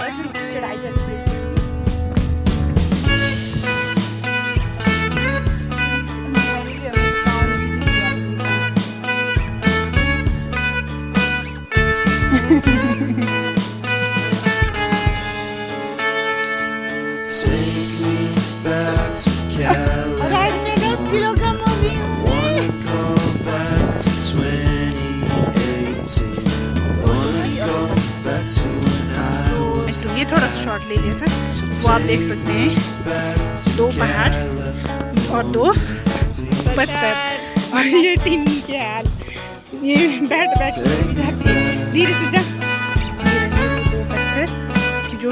और फिर ऊपर चढ़ाई जाती है। शायद मैं 10 किलो कम हो गई हूँ। तो ये थोड़ा सा शॉट ले लिया था, वो आप देख सकते हैं। 2 पहाड़ और 2 पत्थर और ये टिन्नी के हाल, ये बैठ जाती है धीरे से जा। 2 पत्थर जो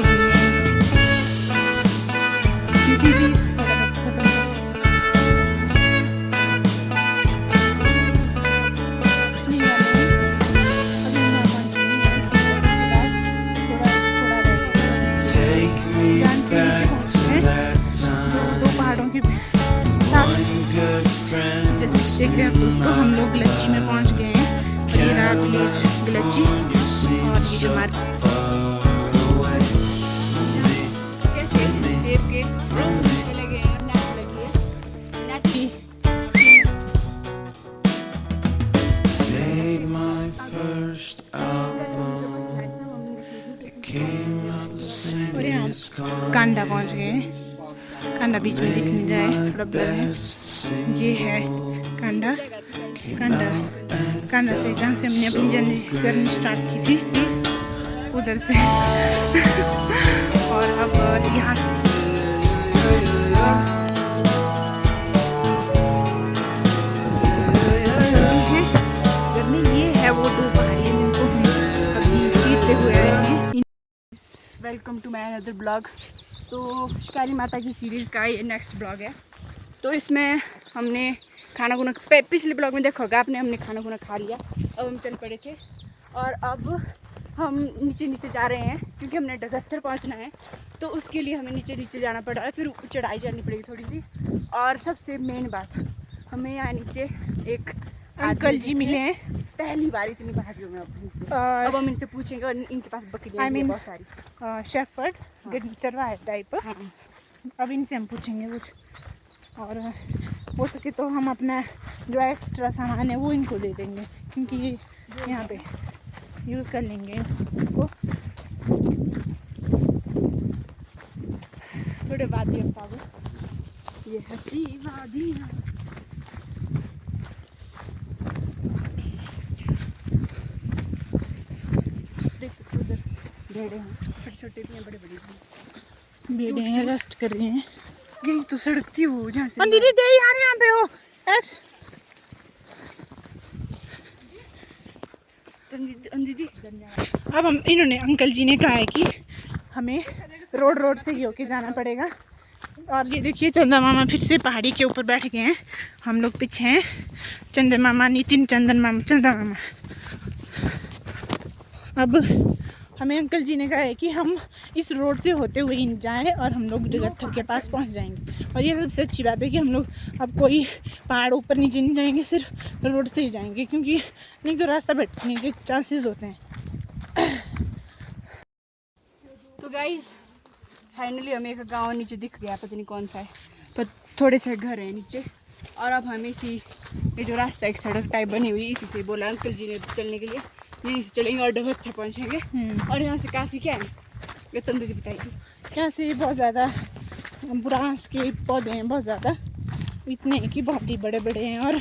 देख रहे हैं दोस्तों, हम लोग गलची में पहुंच गए हैं। ये रहा विलेज गलची और ये हमारे सेब के चले गए हैं। नेट लगी है, नेट की और यहाँ कांडा पहुंच गए हैं। कांडा बीच में दिख नहीं रहा है, थोड़ा ब्लर है। ये है कांडा। कांडा से जहाँ से हमने अपनी जर्नी स्टार्ट की थी उधर से और अब यहाँ ये है वो 2 पहाड़ियाँ जिनको हम अभी जीतते हुए आए हैं। Welcome to my another blog. तो शिकारी माता की सीरीज़ का ये नेक्स्ट ब्लॉग है। तो इसमें हमने खाना खुना पिछले ब्लॉग में देखा होगा आपने, हमने खाना खुना खा लिया। अब हम चल पड़े थे और अब हम नीचे जा रहे हैं क्योंकि हमने डगत्थर पहुंचना है। तो उसके लिए हमें नीचे जाना पड़ रहा है, फिर चढ़ाई जानी पड़ेगी थोड़ी सी। और सबसे मेन बात, हमें यहाँ नीचे एक अंकल जी मिले हैं, पहली बार इतनी पहाड़ियों में। अब हम इनसे पूछेंगे और इनके पास बकरियां हैं बहुत सारी, शेफर्ड चरवाहा टाइप। अब इनसे हम पूछेंगे कुछ और हो सके तो हम अपना जो एक्स्ट्रा सामान है वो इनको दे देंगे क्योंकि ये यहाँ पे यूज़ कर लेंगे इनको। थोड़े वादियाँ पागो, ये हंसी वादियाँ। देख सकते उधर भेड़े हैं, छोटे भी हैं, बड़े भी हैं। भेड़े हैं, रेस्ट कर रहे हैं। यही तो सड़क थी वो जहाँ से दीदी दे यार यहाँ पे हो एक्स दीदी। अब हम इन्होंने अंकल जी ने कहा है कि हमें रोड से ही होके जाना पड़ेगा। और ये देखिए चंदा मामा फिर से पहाड़ी के ऊपर बैठ गए हैं, हम लोग पीछे हैं। चंदा मामा, नितिन, चंदा मामा। अब हमें अंकल जी ने कहा है कि हम इस रोड से होते हुए ही जाएं और हम लोग डगत्थर के पास पहुंच जाएंगे। और ये सबसे अच्छी बात है कि हम लोग अब कोई पहाड़ ऊपर नीचे नहीं जाएंगे, सिर्फ रोड से ही जाएंगे क्योंकि नहीं तो रास्ता भटकने के चांसेस होते हैं। तो गाइस फाइनली हमें एक गाँव नीचे दिख गया, पता नहीं कौन सा है, पर थोड़े से घर हैं नीचे। और अब हमें इसी ये जो रास्ता एक सड़क टाइप बनी हुई, इसी से बोला अंकल जी ने चलने के लिए, यहीं से चलेंगे और डगत्थर पहुँचेंगे। और यहाँ से काफ़ी क्या है ये तंदूरी बताइए। यहाँ से बहुत ज़्यादा बुरांस के पौधे हैं, बहुत ज़्यादा, इतने कि बहुत ही बड़े बड़े हैं और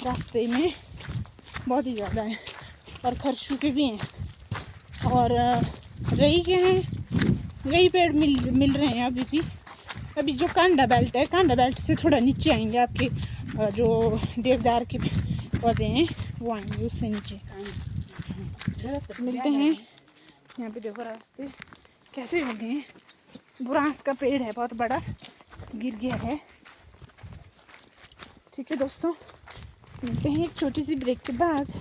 रास्ते में बहुत ही ज़्यादा हैं और खरशू के भी हैं और रई के हैं। रई पेड़ मिल रहे हैं अभी जो कांडा बेल्ट है, कांडा बेल्ट से थोड़ा नीचे आएंगे आपके जो देवदार के पौधे हैं वो आएंगे, उससे नीचे मिलते हैं। यहाँ पे देखो रास्ते कैसे मिलते हैं। बुरांस का पेड़ है, बहुत बड़ा, गिर गया है। ठीक है दोस्तों, मिलते हैं एक छोटी सी ब्रेक के बाद।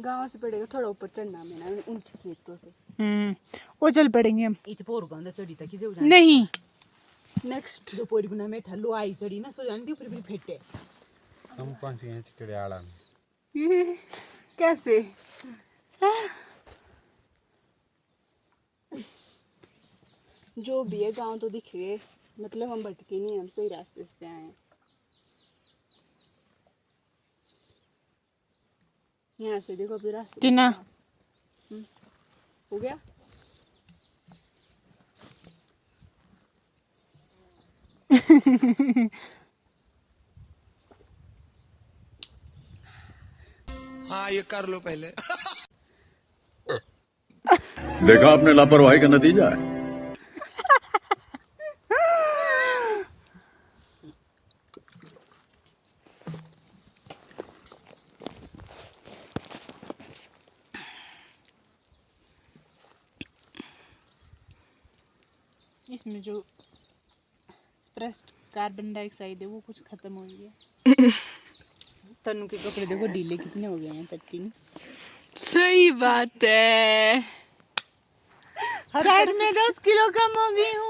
गांव से पड़ेगा थोड़ा ऊपर चढ़ना में ना उनके खेतों से। वो चल पड़ेंगे हम। इत पोर गंदा चढ़ी था कि जो नहीं नेक्स्ट जो पोरी गुना में ठल्लो आई चढ़ी ना सो जानती फिर भी फेटे हम कौन सी हैं चिकड़े आड़ा में ये कैसे जो भी है गांव तो दिख रहे, मतलब हम भटके नहीं, हम सही रास्ते से पे आए हैं। यहाँ से देखो फिर रास्ते टीना हो गया। हाँ ये कर लो पहले। देखा आपने लापरवाही का नतीजा है। इसमें जो एक्सप्रेस्ड कार्बन डाइऑक्साइड है वो कुछ खत्म हो गया। तनु के कपड़े देखो ढीले कितने हो गए हैं तत्ती में। सही बात है, शायद मैं 10 किलो कम हो गई हूँ।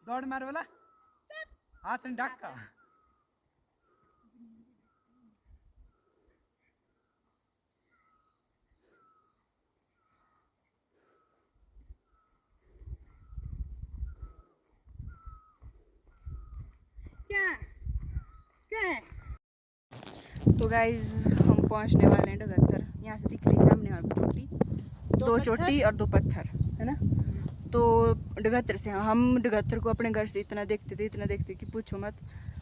दौड़ मार वाला हाथ में डाका तो गाइज हम पहुंचने वाले हैं डगत्थर। यहाँ से दिख रही सामने और चोटी, दो चोटी और दो पत्थर है ना। तो डगत्थर से हम डगत्थर को अपने घर से इतना देखते कि पूछो मत।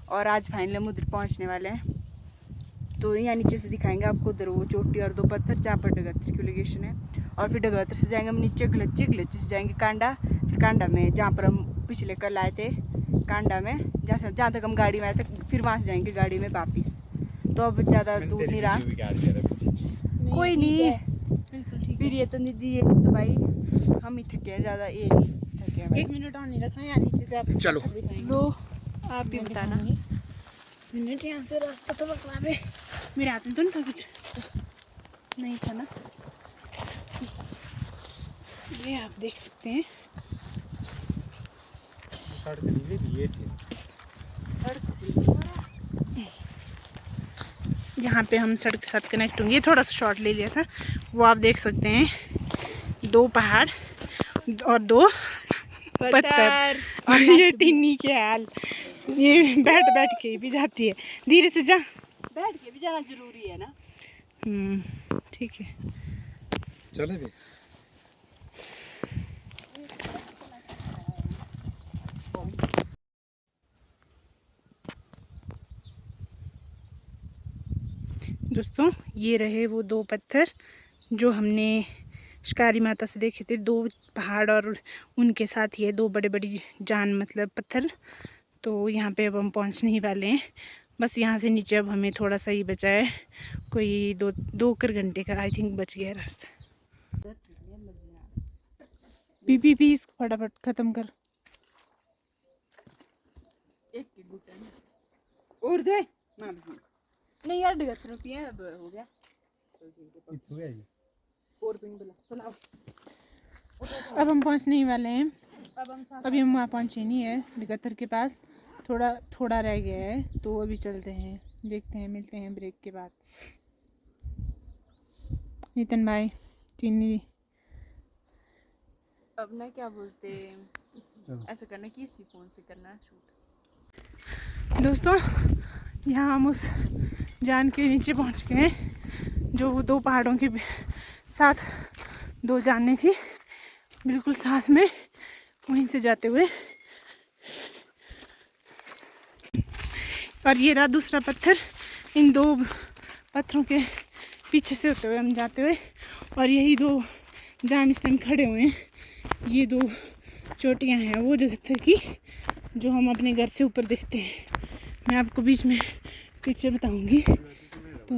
और आज फाइनली हम उधर पहुँचने वाले हैं। तो यहाँ नीचे से दिखाएंगे आपको उधर वो चोटी और दो पत्थर जहाँ पर डगत्थर की लोकेशन है। और फिर डगत्थर से जाएंगे हम नीचे गलच्ची से जाएंगे कांडा, फिर कांडा में जहाँ पर हम पिछले कल आए थे कांडा में, जहाँ तक हम गाड़ी में आए थे, फिर वहाँ से जाएंगे गाड़ी में वापिस। तो अब ज़्यादा दूर नहीं रहा, कोई नहीं। फिर ये तो निधि तो भाई हम ही थके हैं ज़्यादा, ये नहीं थके हैं। 1 मिनट और नहीं रखा है, नीचे से आप चलो लो आप भी बताना। मिनट यहाँ से रास्ता तो बकवा में मेरे हाथ में तो नहीं था कुछ, नहीं था ना, ये आप देख सकते हैं। ये थे यहाँ पे हम सड़क के साथ कनेक्ट होंगे। थोड़ा सा शॉर्ट ले लिया था, वो आप देख सकते हैं। 2 पहाड़ और 2 पत्थर और ये टिन्नी के हाल, ये बैठ के भी जाती है। धीरे से जा, बैठ के भी जाना जरूरी है ना। ठीक है चले भी दोस्तों, ये रहे वो 2 पत्थर जो हमने शिकारी माता से देखे थे। 2 पहाड़ और उनके साथ ये 2 बड़े बड़ी जान मतलब पत्थर। तो यहाँ पे अब हम पहुँचने ही वाले हैं। बस यहाँ से नीचे अब हमें थोड़ा सा ही बचा है, कोई 2 घंटे का आई थिंक बच गया रास्ता। पी इसको फटाफट ख़त्म कर। और दे नहीं यार, डगत्थर पिए अब हो गया। और पिन बोला चलाओ। अब हम पहुँचने ही वाले हैं। अभी हम वहाँ पहुँचे नहीं है, डगत्थर के पास थोड़ा रह गया है। तो अभी चलते हैं, देखते हैं, मिलते हैं ब्रेक के बाद। नितिन भाई, चीनी अब ना क्या बोलते ऐसा करना कि इसी फ़ोन से करना शूट। दोस्तों, यहाँ हम उस जान के नीचे पहुँच गए हैं जो 2 पहाड़ों के साथ 2 जानें थी, बिल्कुल साथ में। वहीं से जाते हुए और ये रहा दूसरा पत्थर। इन दो पत्थरों के पीछे से होते हुए हम जाते हुए, और यही दो जहाँ हम इस टाइम खड़े हुए हैं, ये दो चोटियाँ हैं वो डगत्थर की, जो हम अपने घर से ऊपर देखते हैं। मैं आपको बीच में पिक्चर बताऊंगी। तो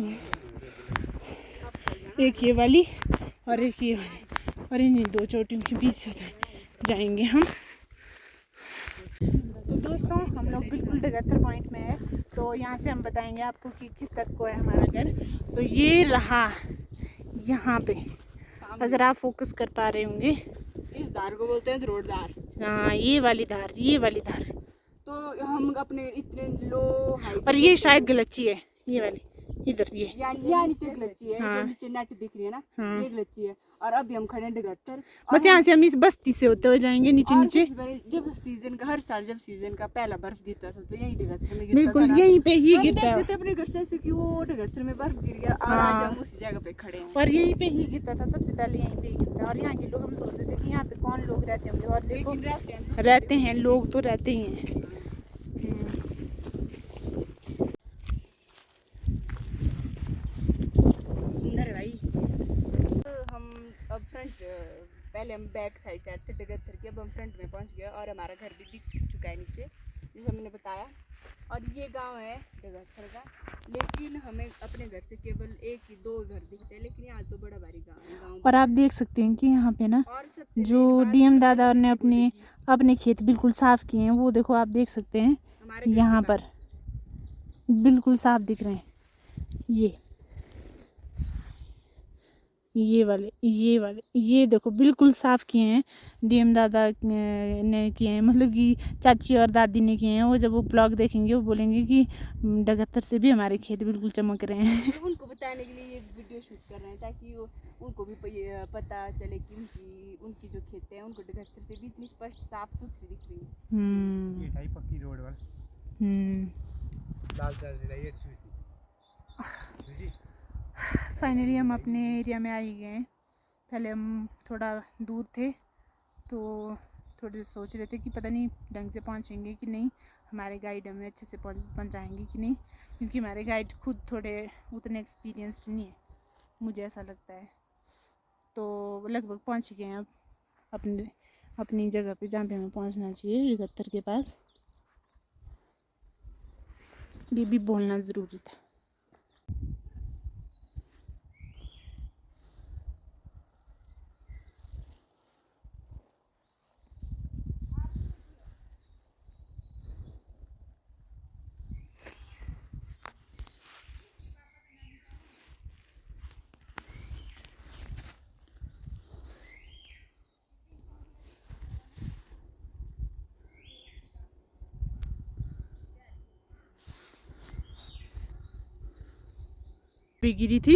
एक ये वाली और एक ये वाली, और इन दो चोटियों के बीच से जाएंगे हम। तो दोस्तों हम लोग बिल्कुल डगत्थर पॉइंट में है। तो यहाँ से हम बताएंगे आपको कि किस तरफ को है हमारा घर। तो ये रहा यहाँ पे, अगर आप फोकस कर पा रहे होंगे। इस धार को बोलते हैं रोड धार। हाँ, ये वाली धार, ये वाली धार। तो हम अपने इतने लो हाइट, और ये शायद गलच्ची है, ये वाली इधर, ये यहाँ नीचे गलच्ची है। हाँ। जो नीचे नेट दिख रही है ना, हाँ। ये गलच्ची है। और अभी हम खड़े हैं डगत्थर। बस यहाँ से हम इस बस्ती से होते हुए जाएंगे नीचे नीचे। जब सीजन का, हर साल जब सीजन का पहला बर्फ गिरता था तो यही डगत्थर में गिरता बिल्कुल था। यहीं पे ही हम गिरता है। देखते थे अपने घर से ऐसे कि वो डगत्थर में बर्फ गिर गया और हाँ। आज हम उसी जगह पे खड़े हैं। और यहीं पे ही गिरता था, सबसे पहले यहीं पे ही गिरता है। और यहाँ के लोग, हम सोचते थे कि यहाँ पे कौन लोग रहते होंगे, और देखो लेकिन रहते हैं लोग, तो रहते ही हैं। सुंदर है भाई। तो हम अब फ्रंट, पहले हम बैक साइड से आए थे डगत्थर की, अब हम फ्रंट में पहुंच गए और हमारा घर भी दिख चुका है नीचे, जैसे हमने बताया। और ये गांव है डगत्थर का, लेकिन हमें अपने घर से केवल एक ही दो घर दिखते हैं, लेकिन यहाँ तो बड़ा भारी गाँव। और आप देख सकते हैं कि यहाँ पे ना और सबसे जो मेन बात, डीएम दादा ने अपने अपने खेत बिल्कुल साफ किए हैं, वो देखो आप देख सकते हैं हमारे घर यहाँ के पर पास। बिल्कुल साफ दिख रहे हैं। ये वाले ये देखो बिल्कुल साफ किए हैं, डीएम दादा ने किए हैं, मतलब कि चाची और दादी ने किए हैं। वो जब वो ब्लॉग देखेंगे वो बोलेंगे कि डगत्थर से भी हमारे खेत बिल्कुल चमक रहे हैं। तो उनको बताने के लिए ये वीडियो शूट कर रहे हैं, ताकि उनको भी पता चले कि उनकी जो खेत है उनको डगत्थर से भी इतनी स्पष्ट साफ सुथरी दिख रही है। ये ढाई पक्की रोड वाल लाल चाल जिला ये जी। फाइनली हम अपने एरिया में आ ही गए हैं। पहले हम थोड़ा दूर थे, तो थोड़े सोच रहे थे कि पता नहीं ढंग से पहुंचेंगे कि नहीं, हमारे गाइड हमें अच्छे से पहुंचाएंगे कि नहीं, क्योंकि हमारे गाइड खुद थोड़े उतने एक्सपीरियंस्ड नहीं है, मुझे ऐसा लगता है। तो लगभग पहुंच गए हैं अब अपनी जगह पे, जहाँ पे हमें पहुंचना चाहिए, डगत्थर के पास। ये भी बोलना ज़रूरी था। भी गिरी थी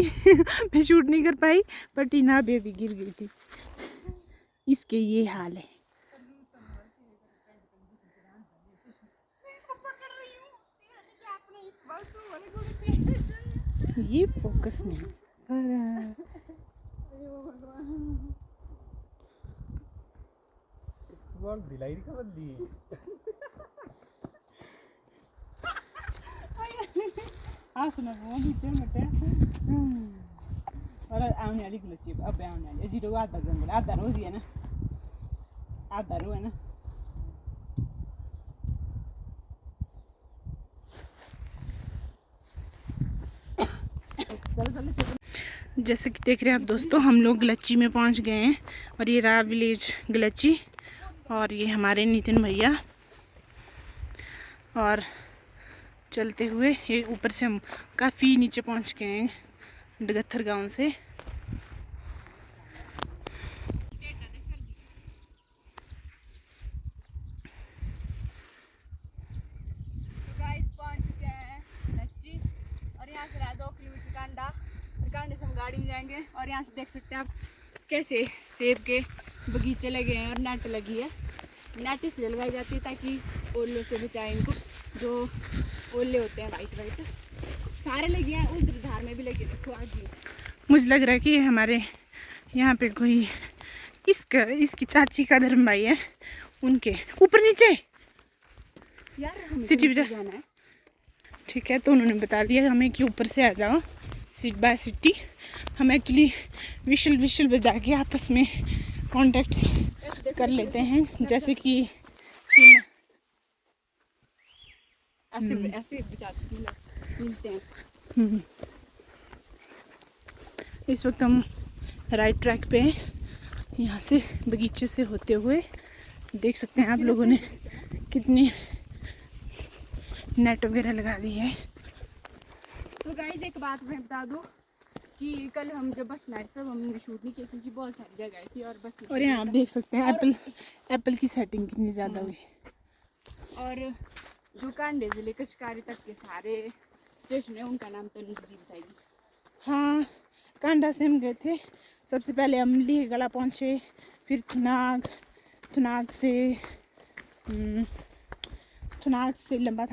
मैं शूट नहीं कर पाई, पर टीना बेबी गिर गई थी। इसके ये हाल है। ये फोकस नहीं पर बोल दिलाई का बंदी सुना वो बीचे मटे और आने वाली गलती अब आने वाली जीरो आधा जंगल आधा रो दिया ना, आधा रो है ना। जैसे कि देख रहे हैं आप दोस्तों, हम लोग गलच्ची में पहुंच गए हैं, और ये रहा विलेज गलच्ची, और ये हमारे नितिन भैया। और चलते हुए ये ऊपर से हम काफ़ी नीचे पहुंच गए हैं डगत्थर गांव से। कांडे से हम गाड़ी में जाएंगे, और यहाँ से देख सकते हैं आप कैसे सेब के बगीचे लगे हैं, और नेट लगी है। नेट इसलिए लगाई जाती है ताकि ओलों से बचाए इनको, जो ओले होते हैं वाइट वाइट, सारे लगे हैं। उधर धार में भी लगे, देखो आगे। मुझे लग रहा है कि हमारे यहाँ पे कोई इसकी चाची का धर्म भाई है, उनके ऊपर नीचे यार हमें सिटी जाना है। ठीक है, तो उन्होंने बता दिया हमें कि ऊपर से आ जाओ सीट बाय सिटी। हम एक्चुअली विशल बजा के आपस में कांटेक्ट कर लेते हैं, जैसे कि ऐसे मिलते हैं। इस वक्त हम राइट ट्रैक पे हैं। यहाँ से बगीचे से होते हुए देख सकते हैं आप लोगों ने कितनी नेट वगैरह लगा दी है। तो गाइस एक बात मैं बता दूं कि कल हम जब बस में आए तब हमने शूट नहीं किया क्योंकि बहुत सारी जगह थी और बस और यहाँ आप देख सकते हैं एप्पल की सेटिंग कितनी ज़्यादा हुई। और जो कांडे से लेकर शिकारी तक के सारे स्टेशन है उनका नाम तनु जी बताएगी। हाँ, कांडा से हम गए थे। सबसे पहले हम लीहगढ़ा पहुँचे, फिर थुनाग से लंबा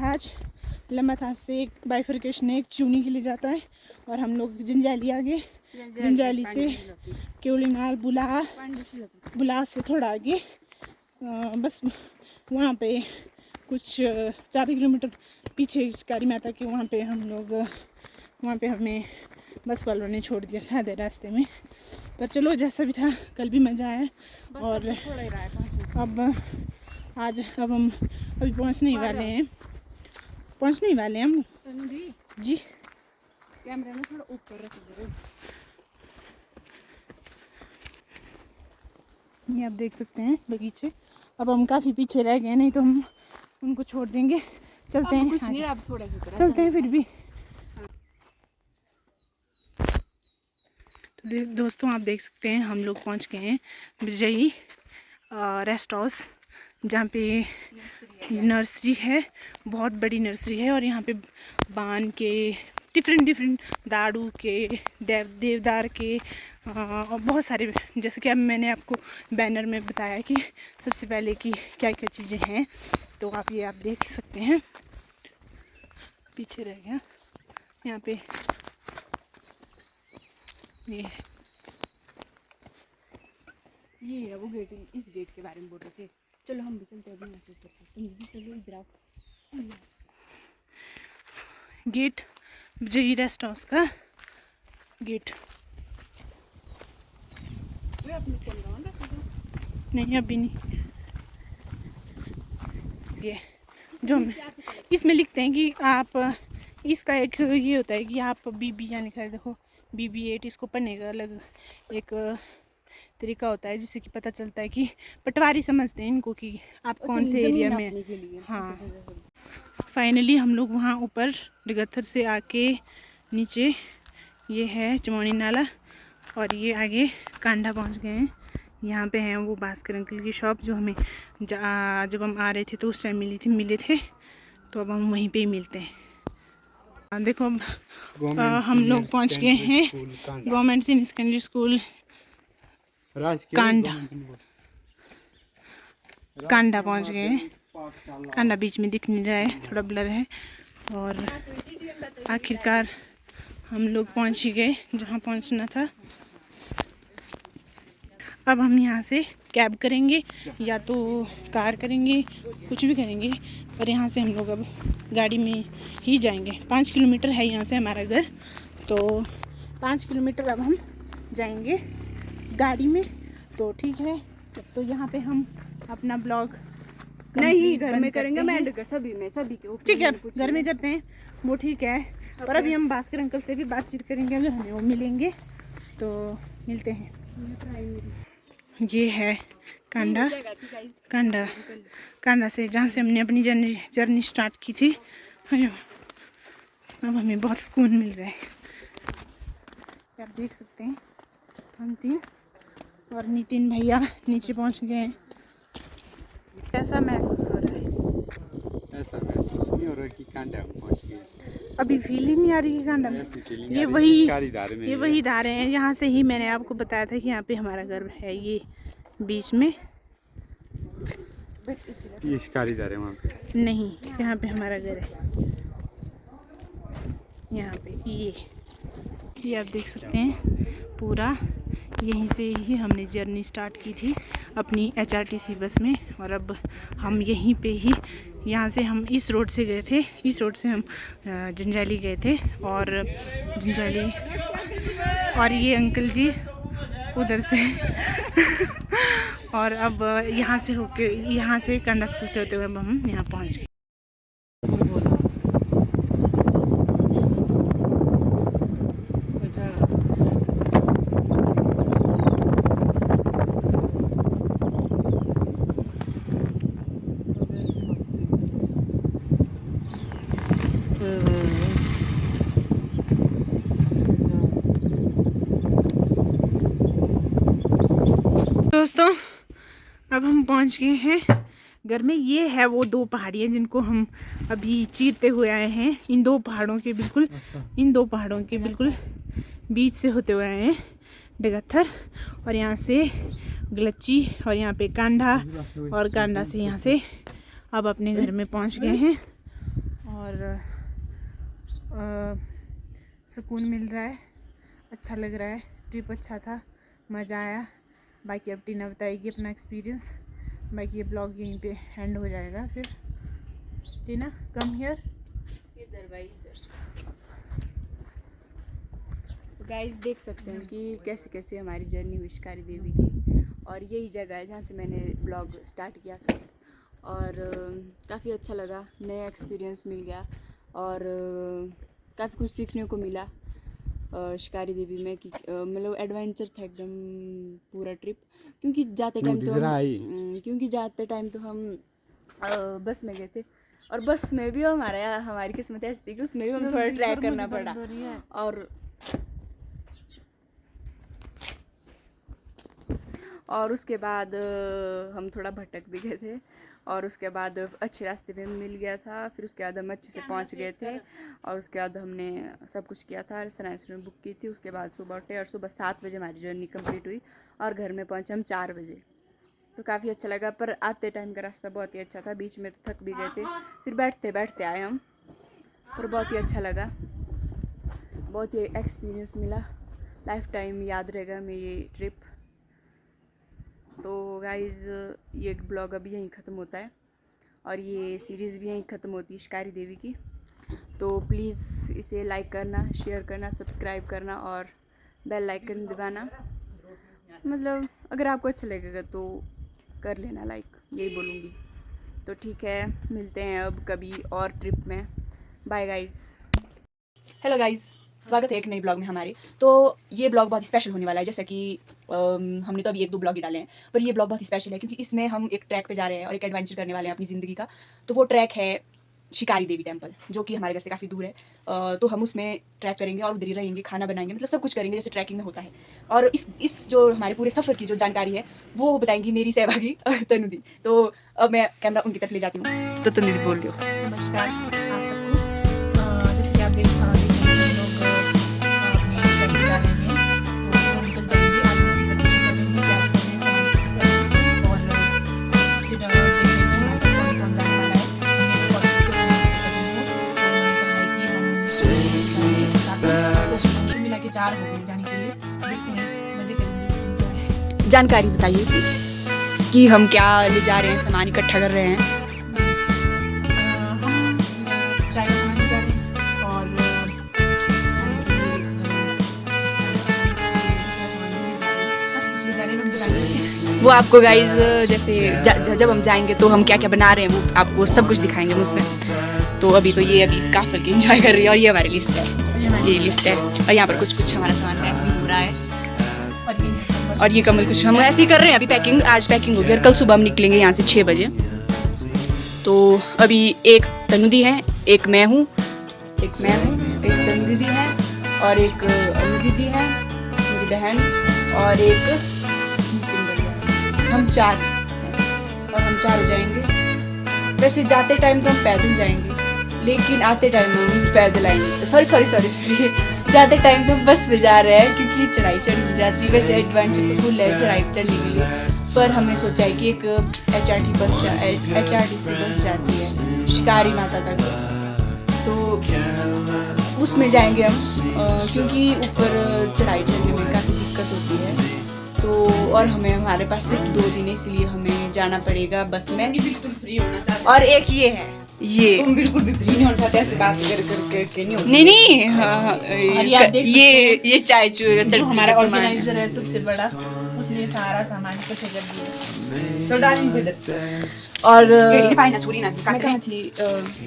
थाच से एक बाइफर्केशन एक चूनी के लिए जाता है और हम लोग जंजैली आ गए। जंजैली से केवलीनाल बुला से थोड़ा आगे बस वहाँ पे कुछ 4 किलोमीटर पीछे शिकारी माता के वहाँ पे हमें बस वालों ने छोड़ दिया था आधे रास्ते में। पर चलो जैसा भी था कल भी मज़ा आया। और अब हम अभी पहुँचने ही वाले हैं हम जी। कैमरा में थोड़ा ऊपर रख दो। ये आप देख सकते हैं बगीचे। अब हम काफ़ी पीछे रह गए, नहीं तो हम उनको छोड़ देंगे। चलते हैं, कुछ नहीं, अब थोड़ा सा चलते हैं फिर भी। तो दोस्तों आप देख सकते हैं हम लोग पहुंच गए हैं विजयी रेस्ट हाउस, जहाँ पे नर्सरी है, बहुत बड़ी नर्सरी है। और यहाँ पे बान के डिफरेंट दाड़ू के देवदार के और बहुत सारे, जैसे कि अब मैंने आपको बैनर में बताया कि सबसे पहले कि क्या क्या चीज़ें हैं, तो आप देख सकते हैं। पीछे रह गया यहाँ पे ये है वो गेट। इस गेट के बारे में बोल रहे थे। चलो हम भी चलते हैं यहाँ से ऊपर से। तुम भी चलो इधर आओ। गेट विजयी रेस्ट हाउस का गेट। नहीं अभी नहीं, ये जो इसमें लिखते हैं कि आप इसका एक ये होता है कि आप BB यानी लिखा है, देखो BB8, इसको पढ़ने का अलग एक तरीका होता है जिससे कि पता चलता है कि पटवारी समझते हैं इनको कि आप कौन से एरिया में। हाँ, फाइनली हम लोग वहाँ ऊपर डिगत्थर से आके नीचे ये है चमौनी नाला और ये आगे कांडा पहुँच गए हैं। यहाँ पे हैं वो भास्कर अंकल की शॉप, जो हमें जब हम आ रहे थे तो उस टाइम मिले थे, तो अब हम वहीं पे ही मिलते हैं। देखो हम लोग पहुँच गए हैं government senior secondary school Kanda पहुँच गए हैं। कांडा बीच में दिख नहीं रहा है, थोड़ा ब्लर है। और आखिरकार हम लोग पहुँच ही गए जहाँ पहुँचना था। अब हम यहाँ से कैब करेंगे या तो कार करेंगे, कुछ भी करेंगे, पर यहाँ से हम लोग अब गाड़ी में ही जाएंगे। 5 किलोमीटर है यहाँ से हमारा घर, तो 5 किलोमीटर अब हम जाएंगे गाड़ी में। तो ठीक है, तो यहाँ पे हम अपना ब्लॉग नहीं घर में करेंगे, मैं सभी के ऊपर। ठीक है, घर में करते हैं वो, ठीक है। पर अभी हम भास्कर अंकल से भी बातचीत करेंगे, अगर हमें वो मिलेंगे तो मिलते हैं। ये है कांडा से, जहाँ से हमने अपनी जर्नी स्टार्ट की थी। अब हमें बहुत सुकून मिल रहा है। आप देख सकते हैं हम 3 और नितिन भैया नीचे पहुँच गए हैं। कैसा महसूस हो रहा है? ऐसा महसूस नहीं हो रहा कि कांडा पहुँच गए। अभी फील ही नहीं आ रही कि कांडा में। ये वही धारे हैं। यहाँ से ही मैंने आपको बताया था कि यहाँ पे हमारा घर है, ये बीच में। ये शिकारी धारे वहाँ पे नहीं, यहाँ पे हमारा घर है, यहाँ पे ये आप देख सकते हैं। पूरा यहीं से ही हमने जर्नी स्टार्ट की थी अपनी HRTC बस में, और अब हम यहीं पे ही यहाँ से हम इस रोड से गए थे, इस रोड से हम जंजाली गए थे और जंजाली, और ये अंकल जी उधर से और अब यहाँ से होके, यहाँ से कांडा स्कूल से होते हुए अब हम यहाँ पहुँच गए। दोस्तों अब हम पहुंच गए हैं घर में। ये है वो दो पहाड़ियाँ जिनको हम अभी चीरते हुए आए हैं। इन दो पहाड़ों के बिल्कुल बीच से होते हुए आए हैं डगत्थर, और यहाँ से गलच्ची, और यहाँ पे कांडा, और कांडा से यहाँ से अब अपने घर में पहुँच गए हैं और सुकून मिल रहा है, अच्छा लग रहा है। ट्रिप अच्छा था, मज़ा आया। बाकी अब टीना बताएगी अपना एक्सपीरियंस। बाकी ये ब्लॉग यहीं पे एंड हो जाएगा। फिर टीना कम हियर, इधर भाई इधर। गाइस देख सकते हैं कि कैसे कैसे हमारी जर्नी हुई शिकारी देवी की, और यही जगह है जहाँ से मैंने ब्लॉग स्टार्ट किया था और काफ़ी अच्छा लगा, नया एक्सपीरियंस मिल गया और काफ़ी कुछ सीखने को मिला शिकारी देवी में कि मतलब एडवेंचर था एकदम पूरा ट्रिप। क्योंकि जाते टाइम तो हम बस में गए थे, और बस में भी हमारी किस्मत ऐसी थी कि उसमें भी हम थोड़ा ट्रैक करना पड़ा, और उसके बाद हम थोड़ा भटक भी गए थे, और उसके बाद अच्छे रास्ते पे मिल गया था। फिर उसके बाद हम अच्छे से पहुंच गए थे, और उसके बाद हमने सब कुछ किया था, सनराइज में बुक की थी। उसके बाद सुबह उठे और सुबह 7 बजे हमारी जर्नी कंप्लीट हुई और घर में पहुंचे हम 4 बजे। तो काफ़ी अच्छा लगा, पर आते टाइम का रास्ता बहुत ही अच्छा था। बीच में तो थक भी गए थे, फिर बैठते बैठते आए हम, पर बहुत ही अच्छा लगा, बहुत ही एक्सपीरियंस मिला। लाइफ टाइम याद रहेगा हमें ये ट्रिप। तो गाइज़ ये ब्लॉग अभी यहीं ख़त्म होता है और ये सीरीज़ भी यहीं ख़त्म होती है शिकारी देवी की। तो प्लीज़ इसे लाइक करना, शेयर करना, सब्सक्राइब करना और बेल आइकन दबाना। मतलब अगर आपको अच्छा लगेगा तो कर लेना लाइक, यही बोलूँगी। तो ठीक है, मिलते हैं अब कभी और ट्रिप में। Bye guys. हेलो गाइस, स्वागत है एक नई ब्लॉग में हमारे। तो ये ब्लॉग बहुत ही स्पेशल होने वाला है, जैसा कि हमने तो अभी 1-2 ब्लॉग ही डाले हैं, पर ये ब्लॉग बहुत ही स्पेशल है क्योंकि इसमें हम एक ट्रैक पे जा रहे हैं और एक एडवेंचर करने वाले हैं अपनी ज़िंदगी का। तो वो ट्रैक है शिकारी देवी टेम्पल, जो कि हमारे घर से काफ़ी दूर है। तो हम उसमें ट्रैक करेंगे और उधर ही रहेंगे, खाना बनाएंगे, मतलब सब कुछ करेंगे जैसे ट्रैकिंग में होता है। और इस जो हमारे पूरे सफ़र की जो जानकारी है वो बताएंगी मेरी सहभागी तनु दी। तो अब मैं कैमरा उनकी तरफ ले जाती हूँ, तो तनु दी बोल रही हो। नमस्कार आप सबको। जैसे कि आप देख रहे हैं हम लोग अपने ट्रैक पे जा रहे हैं, तो हम निकल जाएंगे आज उसकी प्रैक्टिस करेंगे, क्या करेंगे और फिर देखेंगे हम सब कौन कौन जाने वाला है। मिला के 4 हो गए जाने के लिए, देखते हैं, मजे करेंगे। जानकारी बताइए प्लीज़ कि हम क्या ले जा रहे हैं, सामान इकट्ठा कर रहे हैं। हम चाय का सामान ले जा रहे हैं और वो आपको गाइज जैसे जब हम जाएंगे तो हम क्या क्या बना रहे हैं वो आपको सब कुछ दिखाएंगे हम उसमें। तो अभी तो ये अभी काफ़ी की एंजॉय कर रही है, और ये हमारी लिस्ट है, ये लिस्ट है, और यहाँ पर कुछ कुछ हमारा सामान पैक भी हो रहा है। और ये कमल कुछ हम ऐसे ही कर रहे हैं अभी पैकिंग। आज पैकिंग हो गई और कल सुबह हम निकलेंगे यहाँ से 6 बजे। तो अभी एक तनु दी है, एक मैं हूँ, एक तनु दीदी है, और एक अनु दीदी है मेरी बहन, और एक हम 4 हैं, और हम 4 हो जाएंगे। वैसे जाते टाइम तो हम पैदल जाएंगे, लेकिन आते टाइम हम पैदल आएंगे। सॉरी जाते टाइम तो हम बस में जा रहे हैं क्योंकि चढ़ाई चढ़नी जाती है। वैसे एडवेंचर तो फुल है चढ़ाई चढ़ने के लिए, पर हमने सोचा है कि एक HRTC बस जाती है शिकारी माता तक, तो उसमें जाएंगे हम, क्योंकि ऊपर चढ़ाई चढ़ने में काफ़ी दिक्कत होती है। तो और हमें हमारे पास सिर्फ 2 दिन है, इसलिए हमें जाना पड़ेगा बस में। बिल्कुल फ्री होना चाहते और एक ये है, ये तुम बिल्कुल भी फ्री नहीं होना चाहते, ऐसे बात करके नहीं होती। नहीं हाँ, ये आप देख सकते हैं। ये चाय चूर जो हमारा ऑर्गेनाइजर है सबसे बड़ा, उसने सारा सामान इकट्ठे कर दिया। तो डालें इनको इधर। और ये फाइना छोड़ी ना, मैं कहाँ थी,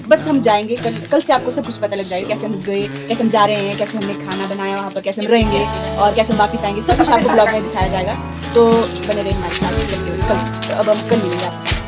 बस हम जाएंगे कल से आपको सब कुछ पता लग जाएगा, कैसे हम गए, कैसे हम जा रहे हैं, कैसे हमने खाना बनाया वहाँ पर, कैसे हम रहेंगे और कैसे हम वापस आएंगे, सब कुछ आपको ब्लॉग में दिखाया जाएगा। तो बने रहे हमारे साथ। कल अब हम कल मिलेंगे आपसे।